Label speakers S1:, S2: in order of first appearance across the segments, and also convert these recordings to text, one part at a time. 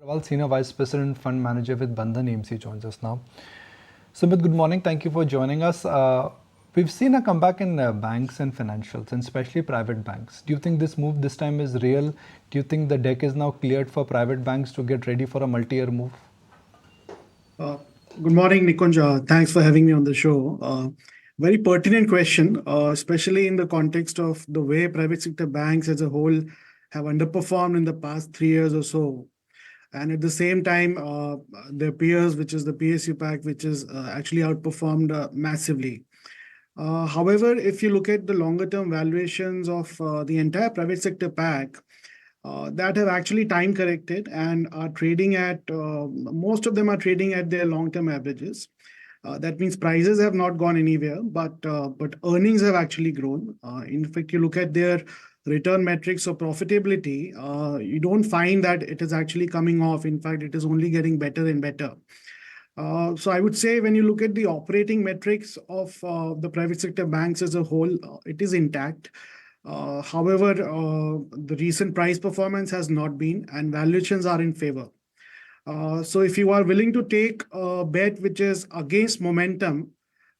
S1: Agrawal, Senior Vice President Fund Manager with Bandhan AMC, joins us now. Sumit, good morning. Thank you for joining us. We've seen a comeback in banks and financials, and especially private banks. Do you think this move this time is real? Do you think the deck is now cleared for private banks to get ready for a multi-year move?
S2: Good morning, Nikunj. Thanks for having me on the show. Very pertinent question, especially in the context of the way private sector banks as a whole have underperformed in the past 3 years or so. And at the same time, their peers, which is the PSU pack, which is actually outperformed massively. However, if you look at the longer term valuations of the entire private sector pack, that have actually time corrected and are trading at, most of them are trading at their long term averages. That means prices have not gone anywhere, but earnings have actually grown. In fact, you look at their return metrics or profitability, you don't find that it is actually coming off. In fact, it is only getting better and better. So I would say when you look at the operating metrics of the private sector banks as a whole, it is intact. However, the recent price performance has not been, and valuations are in favor. So if you are willing to take a bet which is against momentum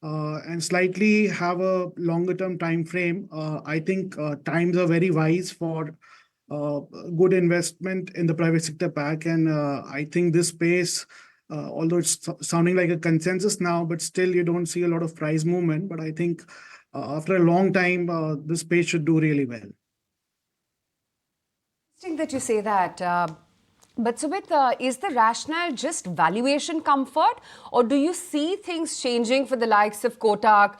S2: and slightly have a longer term time frame, I think times are very wise for good investment in the private sector pack. And I think this space, although it's sounding like a consensus now, but still you don't see a lot of price movement. But I think after a long time, this space should do really well.
S3: Interesting that you say that. But Sumit, is the rationale just valuation comfort, or do you see things changing for the likes of Kotak,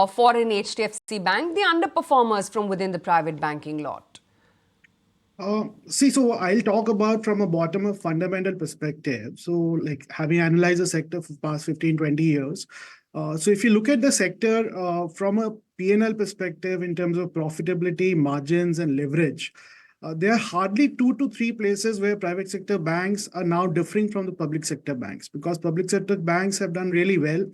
S3: for an HDFC Bank, the underperformers from within the private banking lot?
S2: So I'll talk about from a bottom-up fundamental perspective. So like having analyzed the sector for the past 15, 20 years. So if you look at the sector from a P&L perspective in terms of profitability, margins and leverage, there are hardly 2 to 3 places where private sector banks are now differing from the public sector banks, because public sector banks have done really well.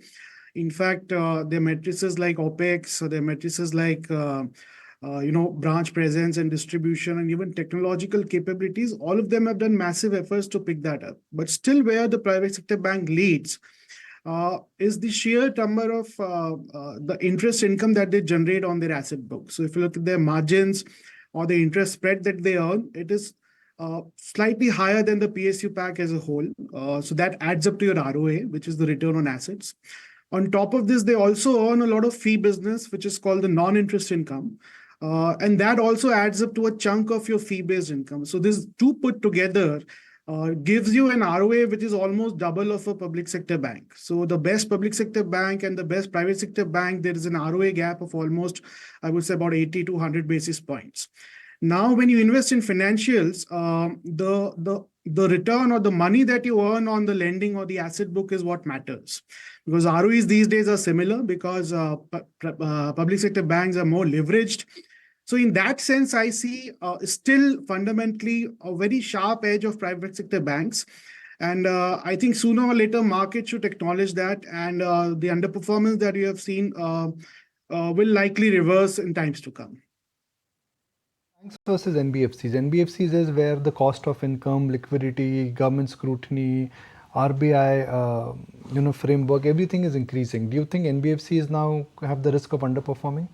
S2: In fact, their matrices like OPEX, their matrices like branch presence and distribution and even technological capabilities, all of them have done massive efforts to pick that up. But still where the private sector bank leads is the sheer number of the interest income that they generate on their asset book. So if you look at their margins or the interest spread that they earn, it is slightly higher than the PSU pack as a whole. So that adds up to your ROA, which is the return on assets. On top of this, they also earn a lot of fee business, which is called the non-interest income. And that also adds up to a chunk of your fee-based income. So this two put together gives you an ROA which is almost double of a public sector bank. So the best public sector bank and the best private sector bank, there is an ROA gap of almost, I would say, about 80 to 100 basis points. Now, when you invest in financials, the return or the money that you earn on the lending or the asset book is what matters. Because ROEs these days are similar because public sector banks are more leveraged. So in that sense, I see still fundamentally a very sharp edge of private sector banks. And I think sooner or later, market should acknowledge that. And the underperformance that you have seen will likely reverse in times to come.
S1: Banks versus NBFCs. NBFCs is where the cost of income, liquidity, government scrutiny, RBI framework, everything is increasing. Do you think NBFCs now have the risk of underperforming?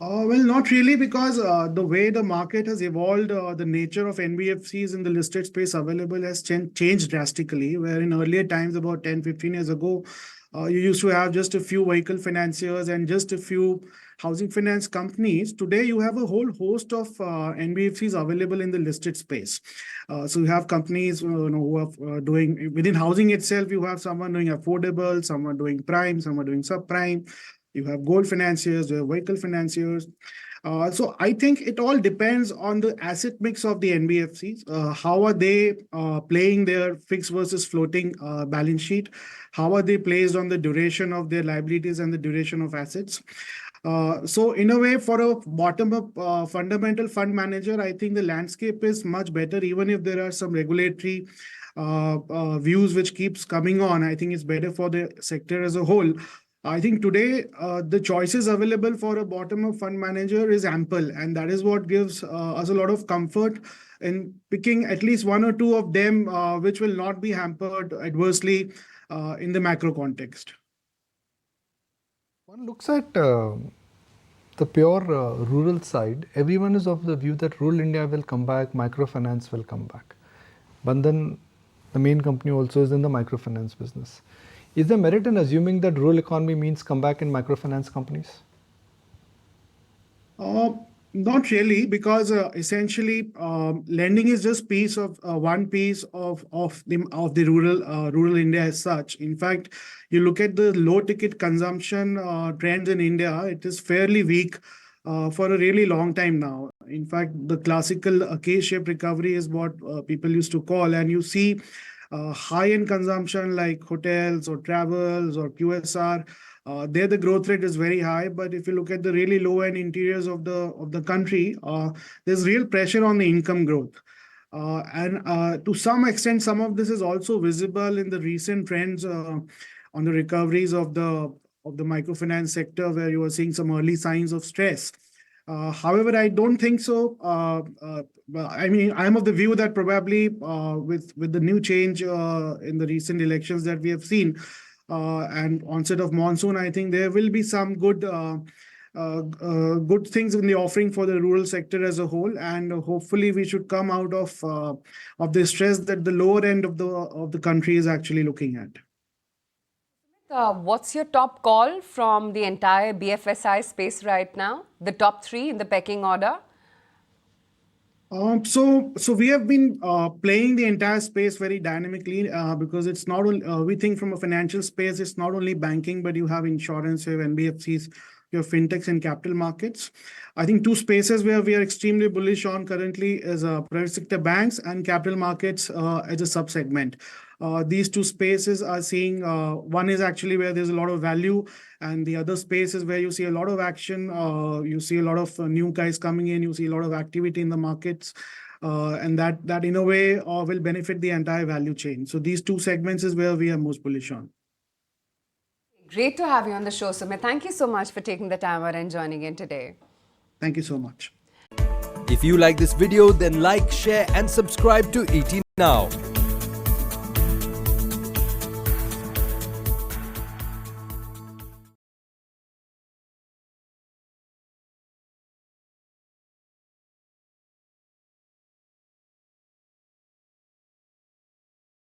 S2: Well, not really, because the way the market has evolved, the nature of NBFCs in the listed space available has changed drastically, where in earlier times, about 10, 15 years ago, you used to have just a few vehicle financiers and just a few housing finance companies. Today, you have a whole host of NBFCs available in the listed space. So you have companies who are doing, within housing itself, you have someone doing affordable, someone doing prime, someone doing subprime. You have gold financiers, you have vehicle financiers. So I think it all depends on the asset mix of the NBFCs. How are they playing their fixed versus floating balance sheet? How are they placed on the duration of their liabilities and the duration of assets? So in a way, for a bottom-up fundamental fund manager, I think the landscape is much better, even if there are some regulatory views which keeps coming on. I think it's better for the sector as a whole. I think today the choices available for a bottom-up fund manager is ample, and that is what gives us a lot of comfort in picking at least one or two of them, which will not be hampered adversely in the macro context.
S1: One looks at the pure rural side. Everyone is of the view that rural India will come back, microfinance will come back. Bandhan, the main company, also is in the microfinance business. Is there merit in assuming that rural economy means comeback in microfinance companies?
S2: Not really, because essentially lending is just piece of one piece of the rural India as such. In fact, you look at the low ticket consumption trends in India, it is fairly weak for a really long time now. In fact, the classical K-shaped recovery is what people used to call, and you see high-end consumption like hotels or travels or QSR. There the growth rate is very high, but if you look at the really low-end interiors of the country, there's real pressure on the income growth. And to some extent, some of this is also visible in the recent trends on the recoveries of the microfinance sector, where you are seeing some early signs of stress. However, I don't think so. I mean, I'm of the view that probably with the new change in the recent elections that we have seen and onset of monsoon, I think there will be some good things in the offering for the rural sector as a whole, and hopefully we should come out of the stress that the lower end of the country is actually looking at.
S3: What's your top call from the entire BFSI space right now? The top three in the pecking order?
S2: So we have been playing the entire space very dynamically because it's not only, we think from a financial space, it's not only banking, but you have insurance, you have NBFCs, you have fintechs and capital markets. I think two spaces where we are extremely bullish on currently is private sector banks and capital markets as a subsegment. These two spaces are seeing, one is actually where there's a lot of value, and the other space is where you see a lot of action, you see a lot of new guys coming in, you see a lot of activity in the markets, and that in a way will benefit the entire value chain. So these two segments is where we are most bullish on.
S3: Great to have you on the show, Sumit. Thank you so much for taking the time out and joining in today.
S2: Thank you so much.
S4: If you like this video, then like, share and subscribe to ET Now.